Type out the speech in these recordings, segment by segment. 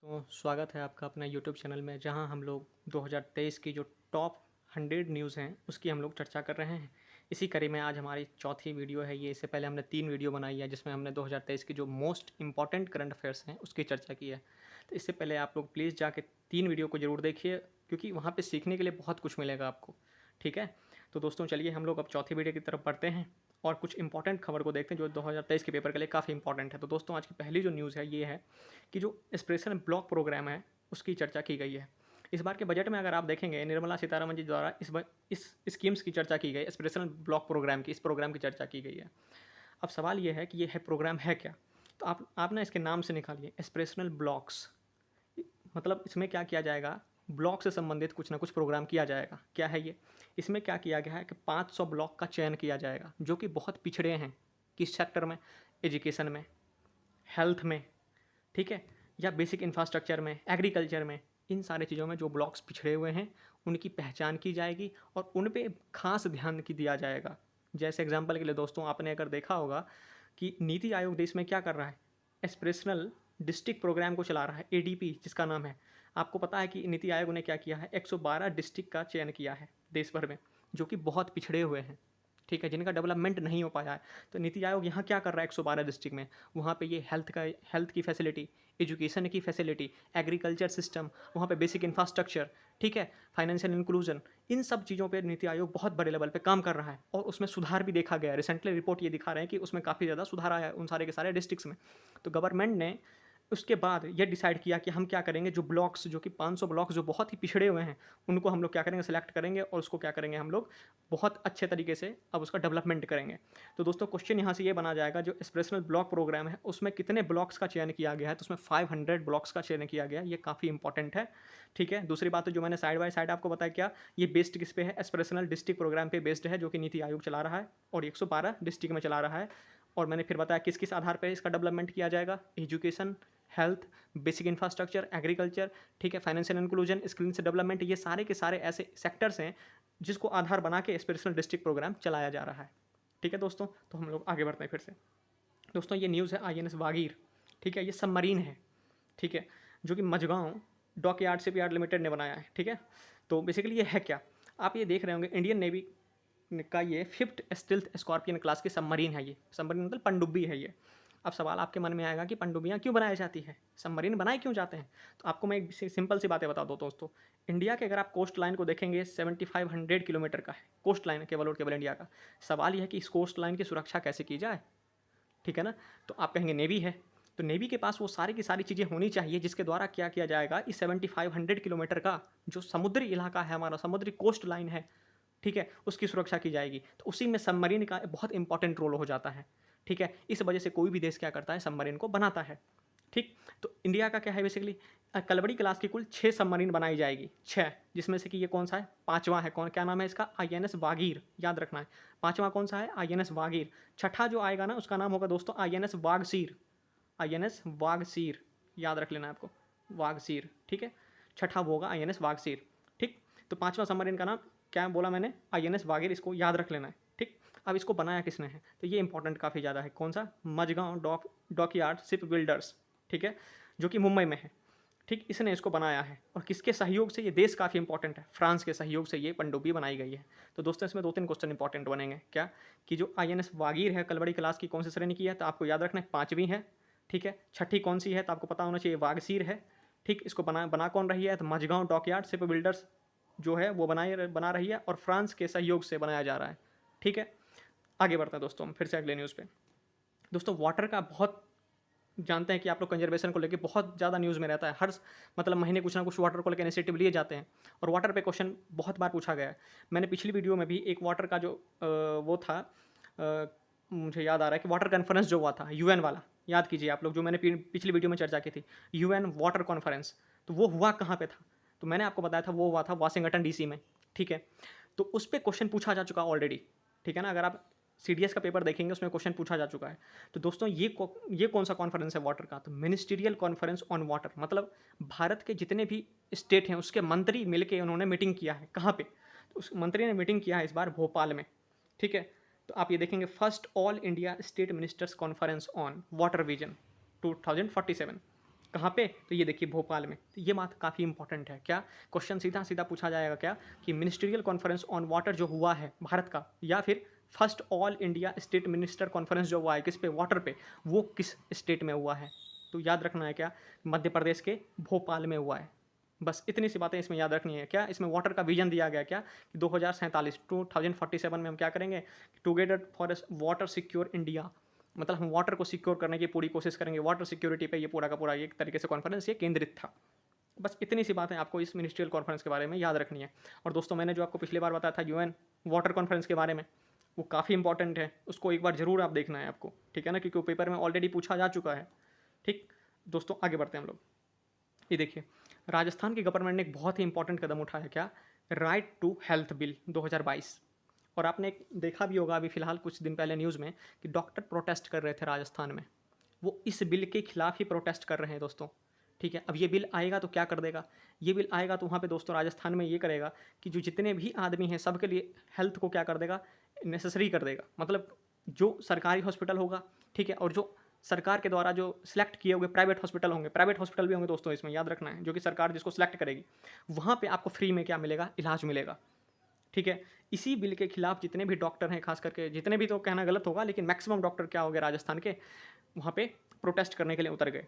तो स्वागत है आपका अपना यूट्यूब चैनल में, जहां हम लोग 2023 की जो टॉप 100 न्यूज़ हैं उसकी हम लोग चर्चा कर रहे हैं। इसी कड़ी में आज हमारी चौथी वीडियो है ये। इससे पहले हमने 3 वीडियो बनाई है जिसमें हमने 2023 की जो मोस्ट इंपॉर्टेंट करंट अफेयर्स हैं उसकी चर्चा की है। तो इससे पहले आप लोग प्लीज़ जाके 3 वीडियो को ज़रूर देखिए, क्योंकि वहाँ पर सीखने के लिए बहुत कुछ मिलेगा आपको। ठीक है, तो दोस्तों चलिए हम लोग अब चौथी वीडियो की तरफ बढ़ते हैं और कुछ इंपॉर्टेंट खबर को देखते हैं जो 2023 के पेपर के लिए काफ़ी इंपॉर्टेंट है। तो दोस्तों आज की पहली जो न्यूज़ है ये है कि जो एक्सप्रेशन ब्लॉक प्रोग्राम है उसकी चर्चा की गई है। इस बार के बजट में अगर आप देखेंगे, निर्मला सीतारमण जी द्वारा इस स्कीम्स की चर्चा की गई, एक्सप्रेशन ब्लॉक प्रोग्राम की, इस प्रोग्राम की चर्चा की गई है। अब सवाल ये है कि ये है प्रोग्राम है क्या? तो आप ना इसके नाम से निकालिए एक्सप्रेशनल ब्लॉक्स। मतलब इसमें क्या किया जाएगा, ब्लॉक से संबंधित कुछ ना कुछ प्रोग्राम किया जाएगा। क्या है ये? इसमें क्या किया गया है कि 500 ब्लॉक का चयन किया जाएगा जो कि बहुत पिछड़े हैं। किस सेक्टर में? एजुकेशन में, हेल्थ में, ठीक है, या बेसिक इंफ्रास्ट्रक्चर में, एग्रीकल्चर में। इन सारी चीज़ों में जो ब्लॉक्स पिछड़े हुए हैं उनकी पहचान की जाएगी और उन पे खास ध्यान की दिया जाएगा। जैसे एग्जांपल के लिए दोस्तों, आपने अगर देखा होगा कि नीति आयोग देश में क्या कर रहा है, एस्पिरेशनल डिस्ट्रिक्ट प्रोग्राम को चला रहा है, एडीपी जिसका नाम है। आपको पता है कि नीति आयोग ने क्या किया है, 112 डिस्ट्रिक्ट का चयन किया है देश भर में, जो कि बहुत पिछड़े हुए हैं, ठीक है, जिनका डेवलपमेंट नहीं हो पाया है। तो नीति आयोग यहाँ क्या कर रहा है 112 डिस्ट्रिक्ट में, वहाँ पे ये हेल्थ की फैसिलिटी, एजुकेशन की फैसिलिटी, एग्रीकल्चर सिस्टम, वहाँ पे बेसिक इंफ्रास्ट्रक्चर, ठीक है, फाइनेंशियल इंक्लूजन, इन सब चीज़ों पे नीति आयोग बहुत बड़े लेवल पे काम कर रहा है और उसमें सुधार भी देखा गया है। रिसेंटली रिपोर्ट ये दिखा रहे हैं कि उसमें काफ़ी ज़्यादा सुधार आया है उन सारे के सारे डिस्ट्रिक्ट्स में। तो गवर्नमेंट ने उसके बाद ये डिसाइड किया कि हम क्या करेंगे, जो ब्लॉक्स, जो कि 500 ब्लॉक्स जो बहुत ही पिछड़े हुए हैं, उनको हम लोग क्या करेंगे, सेलेक्ट करेंगे और उसको क्या करेंगे हम लोग बहुत अच्छे तरीके से अब उसका डेवलपमेंट करेंगे। तो दोस्तों क्वेश्चन यहाँ से ये बना जाएगा, जो एक्सप्रेशनल ब्लॉक प्रोग्राम है उसमें कितने ब्लॉक्स का चयन किया गया है? तो उसमें 500 ब्लॉक्स का चयन किया गया है। ये काफ़ी इंपॉर्टेंट है, ठीक है। दूसरी बात तो जो मैंने साइड बाय साइड आपको बताया, क्या ये बेस्ड किस पे है, एक्सप्रेशनल डिस्ट्रिक्ट प्रोग्राम पे बेस्ड है, जो कि नीति आयोग चला रहा है और 112 डिस्ट्रिक्ट में चला रहा है। और मैंने फिर बताया किस किस आधार पर इसका डेवलपमेंट किया जाएगा, education, health, basic infrastructure, agriculture, ठीक है, फाइनेंशियल इंक्लूजन, स्किल से डेवलपमेंट, ये सारे के सारे ऐसे सेक्टर्स हैं जिसको आधार बना के एस्पिरेशनल डिस्ट्रिक्ट प्रोग्राम चलाया जा रहा है, ठीक है दोस्तों। तो हम लोग आगे बढ़ते हैं फिर से। दोस्तों ये न्यूज़ है आईएनएस वागीर, ठीक है, ये सबमरीन है, ठीक है, जो कि मझगांव डॉकयार्ड शिपयार्ड लिमिटेड ने बनाया है, ठीक है। तो बेसिकली ये है क्या, आप ये देख रहे होंगे, इंडियन नेवी का ये 5th स्टील्थ स्कॉर्पियन क्लास की सबमरीन है। ये सबमरीन मतलब पनडुब्बी है ये। अब सवाल आपके मन में आएगा कि पनडुब्बियाँ क्यों बनाई जाती है, सबमरीन बनाए क्यों जाते हैं? तो आपको मैं एक सिंपल सी बातें बता दूँ दोस्तों। इंडिया के अगर आप कोस्ट लाइन को देखेंगे, 7500 किलोमीटर का है कोस्ट लाइन केवल और केवल इंडिया का। सवाल यह है कि इस कोस्ट लाइन की सुरक्षा कैसे की जाए, ठीक है ना। तो आप कहेंगे नेवी है, तो नेवी के पास वो सारी की सारी चीज़ें होनी चाहिए जिसके द्वारा क्या किया जाएगा, इस 7500 किलोमीटर का जो समुद्री इलाका है, हमारा समुद्री कोस्ट लाइन है, ठीक है, उसकी सुरक्षा की जाएगी। तो उसी में सबमरीन का बहुत इंपॉर्टेंट रोल हो जाता है, ठीक है। इस वजह से कोई भी देश क्या करता है, सबमरीन को बनाता है, ठीक। तो इंडिया का क्या है बेसिकली, कलबड़ी क्लास की कुल 6 सबमरीन बनाई जाएगी, 6, जिसमें से कि ये कौन सा है, पाँचवा है। कौन, क्या नाम है इसका, आईएनएस वागीर, याद रखना है। पाँचवा कौन सा है, आईएनएस वागीर। छठा जो आएगा ना उसका नाम होगा दोस्तों आईएनएस वागसीर, आईएनएस वागसीर, याद रख लेना आपको, वागसीर, ठीक है। छठा वो होगा आईएनएस वागसीर, ठीक। तो पाँचवा सबमरीन का नाम क्या बोला मैंने, आईएनएस वागीर, इसको याद रख लेना है, ठीक। अब इसको बनाया किसने है, तो ये इंपॉर्टेंट काफ़ी ज़्यादा है। कौन सा, मझगांव डॉकयार्ड शिप बिल्डर्स, ठीक है, जो कि मुंबई में है, ठीक। इसने इसको बनाया है और किसके सहयोग से, ये देश काफ़ी इंपॉर्टेंट है, फ्रांस के सहयोग से ये पनडुब्बी बनाई गई है। तो दोस्तों इसमें 2-3 क्वेश्चन इंपॉर्टेंट बनेंगे, क्या कि जो आईएनएस वागीर है कलबड़ी क्लास की कौन सी श्रेणी की है, तो आपको याद रखना है 5वीं है, ठीक है। छठी कौन सी है, तो आपको पता होना चाहिए वागसीर है, ठीक। इसको बना कौन रही है, तो मझगांव डॉकयार्ड शिप बिल्डर्स जो है वो बना रही है और फ्रांस के सहयोग से बनाया जा रहा है, ठीक है। आगे बढ़ते हैं दोस्तों, फिर से अगले न्यूज़ पे। दोस्तों वाटर का बहुत जानते हैं कि आप लोग कंजर्वेशन को लेके बहुत ज़्यादा न्यूज़ में रहता है, हर मतलब महीने कुछ ना कुछ वाटर को लेकर इनिशिएटिव लिए जाते हैं और वाटर पे क्वेश्चन बहुत बार पूछा गया है। मैंने पिछली वीडियो में भी एक वाटर का जो वो था, मुझे याद आ रहा है कि वाटर कॉन्फ्रेंस जो हुआ था यूएन वाला, याद कीजिए आप लोग, जो मैंने पिछली वीडियो में चर्चा की थी, यूएन वाटर कॉन्फ्रेंस, तो वो हुआ कहाँ पे था, तो मैंने आपको बताया था वो हुआ था वाशिंगटन डीसी में, ठीक है। तो उस पर क्वेश्चन पूछा जा चुका ऑलरेडी, ठीक है ना। अगर आप सीडीएस का पेपर देखेंगे उसमें क्वेश्चन पूछा जा चुका है। तो दोस्तों ये कौन सा कॉन्फ्रेंस है वाटर का, तो मिनिस्टीरियल कॉन्फ्रेंस ऑन वाटर, मतलब भारत के जितने भी स्टेट हैं उसके मंत्री मिलके उन्होंने मीटिंग किया है। कहाँ पे, तो उस मंत्री ने मीटिंग किया है इस बार भोपाल में, ठीक है। तो आप ये देखेंगे, first all India state ministers conference on water vision 2047, कहाँ पे? तो ये देखिए भोपाल में। तो ये बात काफ़ी इंपॉर्टेंट है। क्या क्वेश्चन सीधा-सीधा पूछा जाएगा क्या कि मिनिस्ट्रियल कॉन्फ्रेंस ऑन वाटर जो हुआ है भारत का, या फिर first all India state minister conference जो हुआ है किस पे? वाटर पे, वो किस स्टेट में हुआ है? तो याद रखना है क्या? मध्य प्रदेश के भोपाल में हुआ है। बस इतनी सी बातें इसमें याद रखनी है। क्या इसमें वाटर का विजन दिया गया क्या कि 2047 2047 में हम क्या करेंगे? Together for water secure India, मतलब हम वाटर को सिक्योर करने की पूरी कोशिश करेंगे। वाटर सिक्योरिटी पे ये पूरा का पूरा एक तरीके से कॉन्फ्रेंस ये केंद्रित था। बस इतनी सी बातें आपको इस मिनिस्ट्रियल कॉन्फ्रेंस के बारे में याद रखनी है। और दोस्तों मैंने जो आपको पिछली बार बताया था यूएन वाटर कॉन्फ्रेंस के बारे में, वो काफ़ी इंपॉर्टेंट है, उसको एक बार ज़रूर आप देखना है आपको, ठीक है ना, क्योंकि वो पेपर में ऑलरेडी पूछा जा चुका है। ठीक दोस्तों, आगे बढ़ते हैं हम लोग। ये देखिए, राजस्थान की गवर्नमेंट ने एक बहुत ही इंपॉर्टेंट कदम उठाया, क्या? Right to health bill 2022। और आपने एक देखा भी होगा अभी फ़िलहाल कुछ दिन पहले न्यूज़ में कि डॉक्टर प्रोटेस्ट कर रहे थे राजस्थान में। वो इस बिल के खिलाफ ही प्रोटेस्ट कर रहे हैं दोस्तों, ठीक है। अब ये बिल आएगा तो क्या कर देगा? ये बिल आएगा तो वहाँ पे दोस्तों राजस्थान में ये करेगा कि जो जितने भी आदमी हैं सबके लिए हेल्थ को क्या कर देगा? नेसेसरी कर देगा। मतलब जो सरकारी हॉस्पिटल होगा, ठीक है, और जो सरकार के द्वारा जो सिलेक्ट किए हुए प्राइवेट हॉस्पिटल होंगे, प्राइवेट हॉस्पिटल भी होंगे दोस्तों, इसमें याद रखना है, जो कि सरकार जिसको सिलेक्ट करेगी, वहाँ पे आपको फ्री में क्या मिलेगा? इलाज मिलेगा, ठीक है। इसी बिल के खिलाफ जितने भी डॉक्टर हैं, खास करके जितने भी, तो कहना गलत होगा, लेकिन मैक्सिमम डॉक्टर क्या हो गए राजस्थान के, वहाँ पे प्रोटेस्ट करने के लिए उतर गए।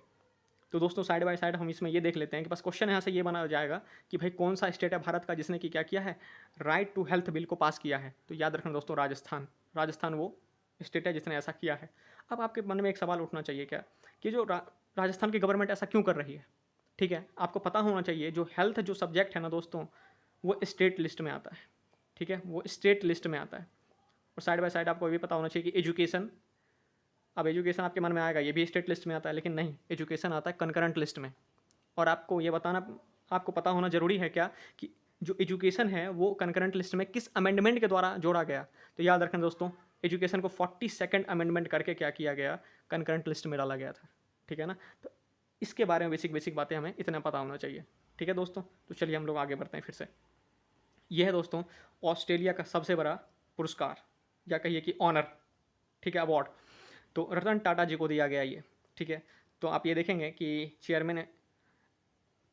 तो दोस्तों साइड बाय साइड हम इसमें ये देख लेते हैं कि बस क्वेश्चन यहाँ से ये बना जाएगा कि भाई कौन सा स्टेट है भारत का जिसने कि क्या किया है? राइट टू हेल्थ बिल को पास किया है। तो याद रखना दोस्तों, राजस्थान। राजस्थान वो स्टेट है जिसने ऐसा किया है। अब आपके मन में एक सवाल उठना चाहिए क्या कि जो राजस्थान की गवर्नमेंट ऐसा क्यों कर रही है? ठीक है, आपको पता होना चाहिए जो हेल्थ जो सब्जेक्ट है ना दोस्तों, वो स्टेट लिस्ट में आता है, ठीक है, वो स्टेट लिस्ट में आता है। और साइड बाय साइड आपको ये भी पता होना चाहिए कि एजुकेशन, अब एजुकेशन आपके मन में आएगा ये भी स्टेट लिस्ट में आता है, लेकिन नहीं, एजुकेशन आता है कंकरेंट लिस्ट में। और आपको ये बताना, आपको पता होना ज़रूरी है क्या कि जो एजुकेशन है वो कंकरेंट लिस्ट में किस अमेंडमेंट के द्वारा जोड़ा गया? तो याद रखना दोस्तों, एजुकेशन को 42nd अमेंडमेंट करके क्या किया गया? कंकरेंट लिस्ट में डाला गया था, ठीक है ना। तो इसके बारे में बेसिक बेसिक बातें हमें इतना पता होना चाहिए, ठीक है दोस्तों। तो चलिए हम लोग आगे बढ़ते हैं फिर से। यह है दोस्तों ऑस्ट्रेलिया का सबसे बड़ा पुरस्कार, या कहिए कि ऑनर, ठीक है, अवार्ड। तो रतन टाटा जी को दिया गया ये, ठीक है। तो आप ये देखेंगे कि chairman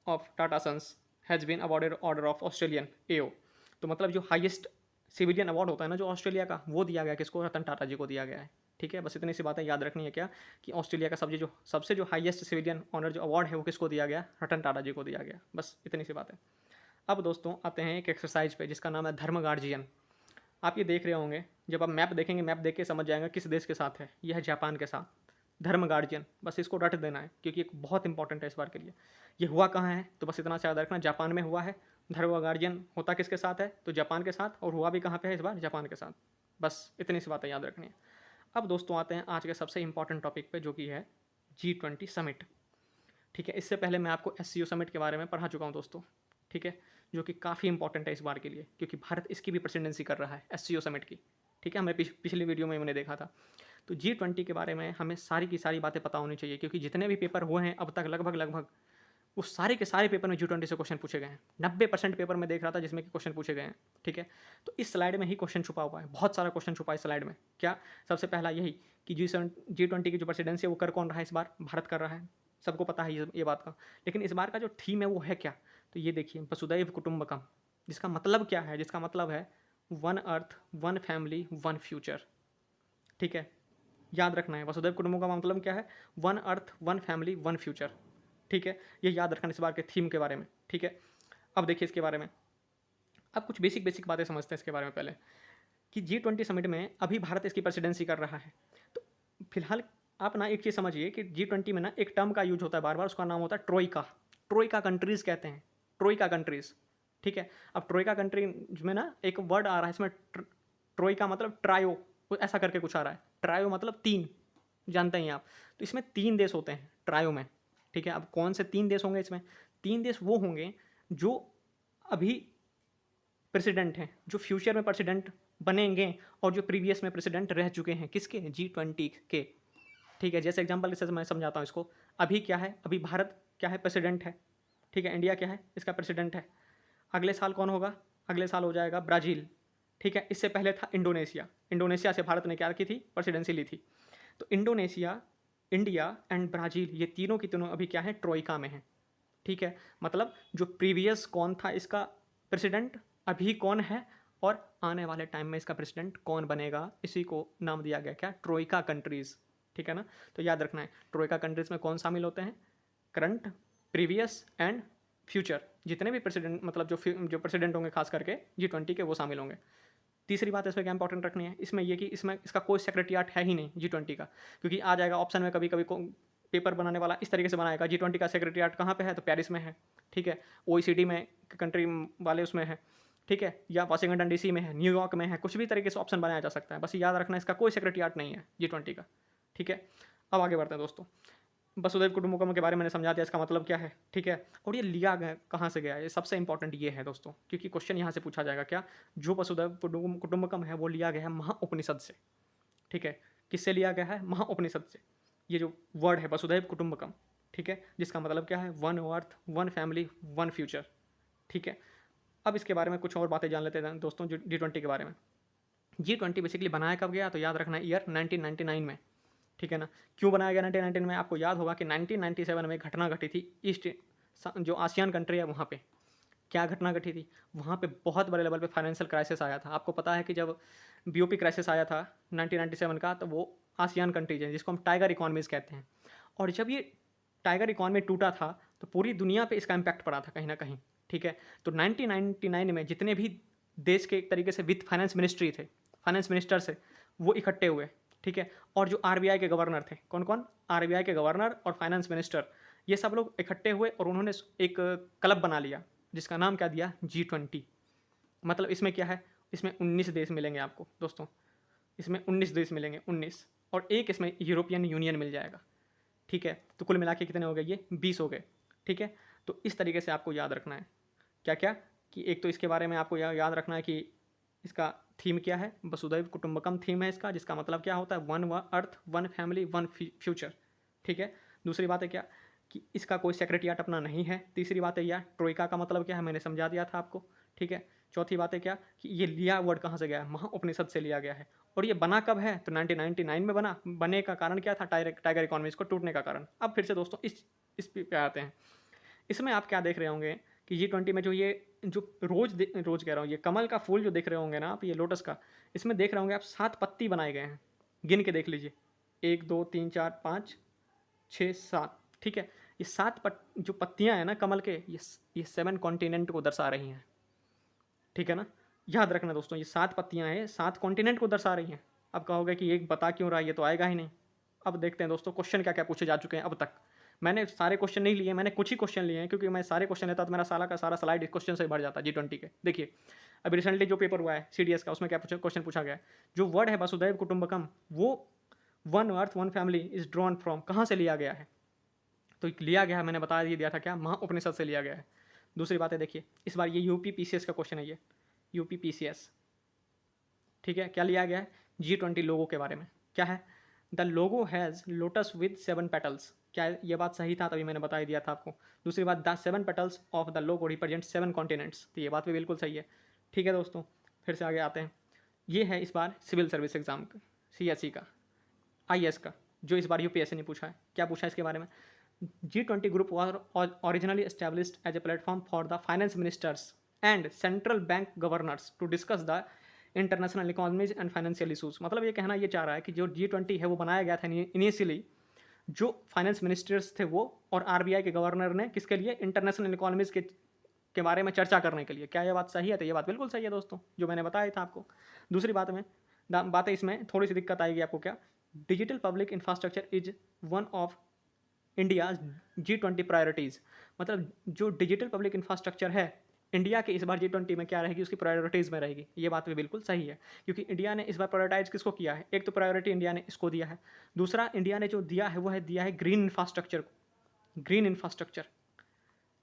of Tata Sons has been awarded order of Australian AO. तो मतलब जो हाईएस्ट सिविलियन अवार्ड होता है ना जो ऑस्ट्रेलिया का, वो दिया गया किसको? रतन टाटा जी को दिया गया है, ठीक है। बस इतनी सी बातें याद रखनी है क्या कि ऑस्ट्रेलिया का सबसे जो हाईएस्ट सिविलियन ऑनर जो अवार्ड है वो किसको दिया गया? रतन टाटा जी को दिया गया। बस इतनी सी बातें। अब दोस्तों आते हैं एक एक्सरसाइज पे जिसका नाम है धर्म गार्जियन। आप ये देख रहे होंगे, जब आप मैप देखेंगे, मैप देख के समझ जाएंगे किस देश के साथ है। यह है जापान के साथ। धर्म गार्जियन, बस इसको रट देना है क्योंकि एक बहुत इंपॉर्टेंट है इस बार के लिए। ये हुआ कहाँ है? तो बस इतना सा याद रखना, जापान में हुआ है। धर्म गार्जियन होता किसके साथ है? तो जापान के साथ, और हुआ भी कहाँ पे है इस बार? जापान के साथ। बस इतनी सी बातें याद रखनी है। अब दोस्तों आते हैं आज के सबसे इंपॉर्टेंट टॉपिक पे, जो कि है G20 समिट, ठीक है। इससे पहले मैं आपको SCO समिट के बारे में पढ़ा चुका हूँ दोस्तों, ठीक है, जो कि काफ़ी इंपॉर्टेंट है इस बार के लिए क्योंकि भारत इसकी भी प्रेसिडेंसी कर रहा है SCO समिट की, ठीक है। हमें पिछली वीडियो में मैंने देखा था। तो G20 के बारे में हमें सारी की सारी बातें पता होनी चाहिए क्योंकि जितने भी पेपर हुए हैं अब तक लगभग वो सारे के सारे पेपर में G20 से क्वेश्चन पूछे गए हैं। 90% पेपर में देख रहा था जिसमें कि क्वेश्चन पूछे गए हैं, ठीक है। तो इस स्लाइड में ही क्वेश्चन छुपा हुआ है, बहुत सारा क्वेश्चन छुपा है इस स्लाइड में। क्या? सबसे पहला यही कि G20 की जो प्रेसिडेंसी है वो कर कौन रहा है इस बार? भारत कर रहा है, सबको पता है ये बात का। लेकिन इस बार का जो थीम है वो है क्या? तो ये देखिए, वसुधैव कुटुंबकम, जिसका मतलब क्या है? जिसका मतलब है one earth, one family, one future, ठीक है। याद रखना है, वसुधैव कुटुंबकम का मतलब क्या है? One earth, one family, one future, ठीक है। ये याद रखना इस बार के थीम के बारे में, ठीक है। अब देखिए इसके बारे में, अब कुछ बेसिक बेसिक बातें समझते हैं इसके बारे में पहले कि G20 समिट में अभी भारत इसकी प्रेसिडेंसी कर रहा है। तो फिलहाल आप ना एक चीज़ समझिए कि G20 में ना एक टर्म का यूज होता है बार बार, उसका नाम होता है ट्रोइका। ट्रोइका कंट्रीज़ कहते हैं, ट्रोइका कंट्रीज़, ठीक है। अब ट्रोइका कंट्रीज में ना एक वर्ड आ रहा है इसमें, ट्रोइका मतलब ट्रायो, ऐसा करके कुछ आ रहा है। ट्रायो मतलब तीन, जानते हैं आप। तो इसमें 3 देश होते हैं ट्रायो में, ठीक है। अब कौन से 3 देश होंगे इसमें? 3 देश वो होंगे जो अभी प्रेसिडेंट हैं, जो फ्यूचर में प्रेसिडेंट बनेंगे, और जो प्रीवियस में प्रेसिडेंट रह चुके हैं किसके? G20 के, ठीक है। जैसे एग्जांपल से मैं समझाता हूँ इसको। अभी क्या है? अभी भारत क्या है? प्रेसिडेंट है, ठीक है। इंडिया क्या है? इसका प्रेसिडेंट है। अगले साल कौन होगा? अगले साल हो जाएगा ब्राज़ील, ठीक है। इससे पहले था इंडोनेशिया। इंडोनेशिया से भारत ने क्या की थी? प्रेसिडेंसी ली थी। तो इंडोनेशिया इंडिया एंड ब्राज़ील ये तीनों की तीनों अभी क्या है, ट्रोइका में है। ठीक है, मतलब जो प्रीवियस कौन था इसका प्रेसिडेंट, अभी कौन है, और आने वाले टाइम में इसका प्रेसिडेंट कौन बनेगा, इसी को नाम दिया गया क्या, ट्रोइका कंट्रीज़। ठीक है ना, तो याद रखना है ट्रोइका कंट्रीज़ में कौन शामिल होते हैं, करंट, प्रीवियस एंड फ्यूचर, जितने भी प्रेसिडेंट मतलब जो प्रेसिडेंट होंगे खास करके G20 के, वो शामिल होंगे। तीसरी बात इसमें क्या इंपॉर्टेंट रखनी है, इसमें ये कि इसमें इसका कोई सेक्रेटरिएट है ही नहीं G20 का, क्योंकि आ जाएगा ऑप्शन में कभी कभी पेपर बनाने वाला इस तरीके से बनाएगा G20 का सेक्रेटरिएट कहाँ पे है, तो पेरिस में है। ठीक है, OECD में कंट्री वाले उसमें है। ठीक है, या वाशिंगटन DC में है, न्यूयॉर्क में है, कुछ भी तरीके से ऑप्शन बनाया जा सकता है, बस याद रखना इसका कोई सेक्रेटरिएट नहीं है G20 का। ठीक है, अब आगे बढ़ते हैं दोस्तों। वसुधैव कुटुंबकम के बारे में मैंने समझा दिया, इसका मतलब क्या है। ठीक है, और ये लिया गया कहाँ से गया है, ये सबसे इंपॉर्टेंट ये है दोस्तों, क्योंकि क्वेश्चन यहाँ से पूछा जाएगा क्या, जो वसुधैव कुटुंबकम है वो लिया गया है महाउपनिषद से। ठीक है, किससे लिया गया है, महाउपनिषद से। ये जो वर्ड है वसुधैव कुटुंबकम, ठीक है, जिसका मतलब क्या है, one earth, one family, one future. ठीक है, अब इसके बारे में कुछ और बातें जान लेते हैं दोस्तों G20 के बारे में। G20 बेसिकली बनाया कब गया, तो याद रखना है ईयर 1999 में। ठीक है ना, क्यों बनाया गया 1999 में, आपको याद होगा कि 1997 में घटना घटी थी ईस्ट जो आसियान कंट्री है वहाँ पे। क्या घटना घटी थी, वहाँ पे बहुत बड़े लेवल पे फाइनेंशियल क्राइसिस आया था। आपको पता है कि जब BOP क्राइसिस आया था 1997 का, तो वो आसियान कंट्रीज है जिसको हम टाइगर इकॉनमीज़ कहते हैं, और जब ये टाइगर इकॉनमी टूटा था तो पूरी दुनिया पे इसका इम्पैक्ट पड़ा था कहीं ना कहीं। ठीक है, तो 1999 में जितने भी देश के एक तरीके से वित्त फाइनेंस मिनिस्ट्री थे, फाइनेंस मिनिस्टर से, वो इकट्ठे हुए। ठीक है, और जो RBI के गवर्नर थे, कौन कौन, RBI के गवर्नर और फाइनेंस मिनिस्टर, ये सब लोग इकट्ठे हुए और उन्होंने एक क्लब बना लिया जिसका नाम क्या दिया, G20। मतलब इसमें क्या है, इसमें 19 देश मिलेंगे आपको दोस्तों, इसमें 19 देश मिलेंगे, 19, और एक इसमें यूरोपियन यूनियन मिल जाएगा। ठीक है, तो कुल मिला के कितने हो गए, ये 20 हो गए। ठीक है, तो इस तरीके से आपको याद रखना है क्या क्या, कि एक तो इसके बारे में आपको याद रखना है कि इसका थीम क्या है, वसुधैव कुटुंबकम थीम है इसका, जिसका मतलब क्या होता है, one earth, one family, one future. ठीक है, दूसरी बात है क्या, कि इसका कोई सेक्रेटरिएट अपना नहीं है। तीसरी बात है यह ट्रोइका का मतलब क्या है, मैंने समझा दिया था आपको। ठीक है, चौथी बात है क्या, कि ये लिया वर्ड कहाँ से गया है, महाउपनिषद से लिया गया है। और ये बना कब है, तो 1999 में बना। बने का कारण क्या था, टाइगर इकॉनमीज को टूटने का कारण। अब फिर से दोस्तों इस पे आते हैं। इसमें आप क्या देख रहे होंगे कि G20 में जो ये जो रोज कह रहा हूँ, ये कमल का फूल जो देख रहे होंगे ना आप, ये लोटस का, इसमें देख रहे होंगे आप 7 पत्ती बनाए गए हैं, गिन के देख लीजिए, 1 2 3 4 5 6 7। ठीक है, ये 7 जो पत्तियां हैं ना कमल के, ये 7 कॉन्टिनेंट को दर्शा रही हैं। ठीक है ना, याद रखना दोस्तों, ये 7 पत्तियां हैं, 7 कॉन्टिनेंट को दर्शा रही हैं। अब कहोगे कि एक बता क्यों रहा है, ये तो आएगा ही नहीं। अब देखते हैं दोस्तों क्वेश्चन क्या क्या पूछे जा चुके हैं अब तक। मैंने सारे क्वेश्चन नहीं लिए, मैंने कुछ ही क्वेश्चन लिए हैं, क्योंकि मैं सारे क्वेश्चन लेता तो मेरा सारा का सारा स्लाइड इस क्वेश्चन से भर जाता G20 के। देखिए, अभी रिसेंटली जो पेपर हुआ है CDS का, उसमें क्या क्वेश्चन पूछा गया है, जो वर्ड है वसुधैव कुटुंबकम, वो one earth one family is drawn from, कहाँ से लिया गया है, तो लिया गया है, मैंने बता दिया था क्या, महाउपनिषद से लिया गया है। दूसरी बात है देखिए, इस बार ये UP PCS का क्वेश्चन है, ये UP PCS। ठीक है, क्या लिया गया है, G20 लोगो के बारे में। क्या है, the logo has lotus with 7 petals. क्या ये बात सही था, तभी मैंने बता ही दिया था आपको। दूसरी बात, the 7 petals of the logo represent 7 continents, तो ये बात भी बिल्कुल सही है। ठीक है दोस्तों, फिर से आगे आते हैं। ये है इस बार सिविल सर्विस एग्जाम का, CSE का, IS का, जो इस बार UPSC ने पूछा है। क्या पूछा है इसके बारे में, G20 group was originally established as a platform for the finance ministers and central bank governors to discuss the international economies and financial issues. मतलब ये कहना ये चाह रहा है कि जो G20 है वो बनाया गया था इनिशियली, जो फाइनेंस मिनिस्टर्स थे वो, और RBI के गवर्नर ने, किसके लिए, इंटरनेशनल इकोनॉमीज के बारे में चर्चा करने के लिए। क्या ये बात सही है, तो ये बात बिल्कुल सही है दोस्तों, जो मैंने बताया था आपको। दूसरी बात में बात है, इसमें थोड़ी सी दिक्कत आएगी आपको। क्या, digital public infrastructure is one of India G20 priorities. मतलब जो डिजिटल पब्लिक इंफ्रास्ट्रक्चर है इंडिया के, इस बार G20 में क्या रहेगी, उसकी प्रायोरिटीज़ में रहेगी। ये बात भी बिल्कुल सही है, क्योंकि इंडिया ने इस बार प्रायोरिटाइज किसको किया है, एक तो प्रायोरिटी इंडिया ने इसको दिया है, दूसरा इंडिया ने जो दिया है वो है दिया है ग्रीन इंफ्रास्ट्रक्चर को। ग्रीन इंफ्रास्ट्रक्चर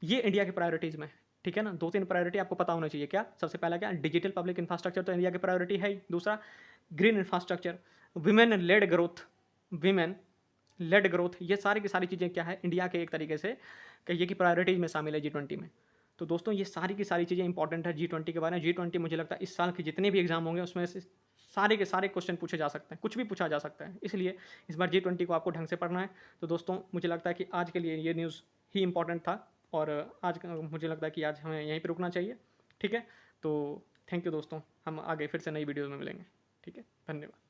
ये इंडिया की प्रायोरिटीज़ में है। ठीक है ना, 2-3 प्रायोरिटी आपको पता होना चाहिए। क्या, सबसे पहला क्या, डिजिटल पब्लिक इंफ्रास्ट्रक्चर तो इंडिया की प्रायोरिटी है ही। दूसरा green infrastructure, women led growth, women led growth, ये सारी की सारी चीज़ें क्या है, इंडिया के एक तरीके से कहिए कि प्रायोरिटीज़ में शामिल है G20 में। तो दोस्तों ये सारी की सारी चीज़ें इंपॉर्टेंट है G20 के बारे में। G20 मुझे लगता है इस साल के जितने भी एग्जाम होंगे उसमें से सारे के सारे क्वेश्चन पूछे जा सकते हैं, कुछ भी पूछा जा सकता है। इसलिए इस बार G20 को आपको ढंग से पढ़ना है। तो दोस्तों मुझे लगता है कि आज के लिए ये न्यूज़ ही इम्पॉर्टेंट था और मुझे लगता है कि आज हमें यहीं पर रुकना चाहिए। ठीक है, तो थैंक यू दोस्तों, हम आगे फिर से नई वीडियो में मिलेंगे। ठीक है, धन्यवाद।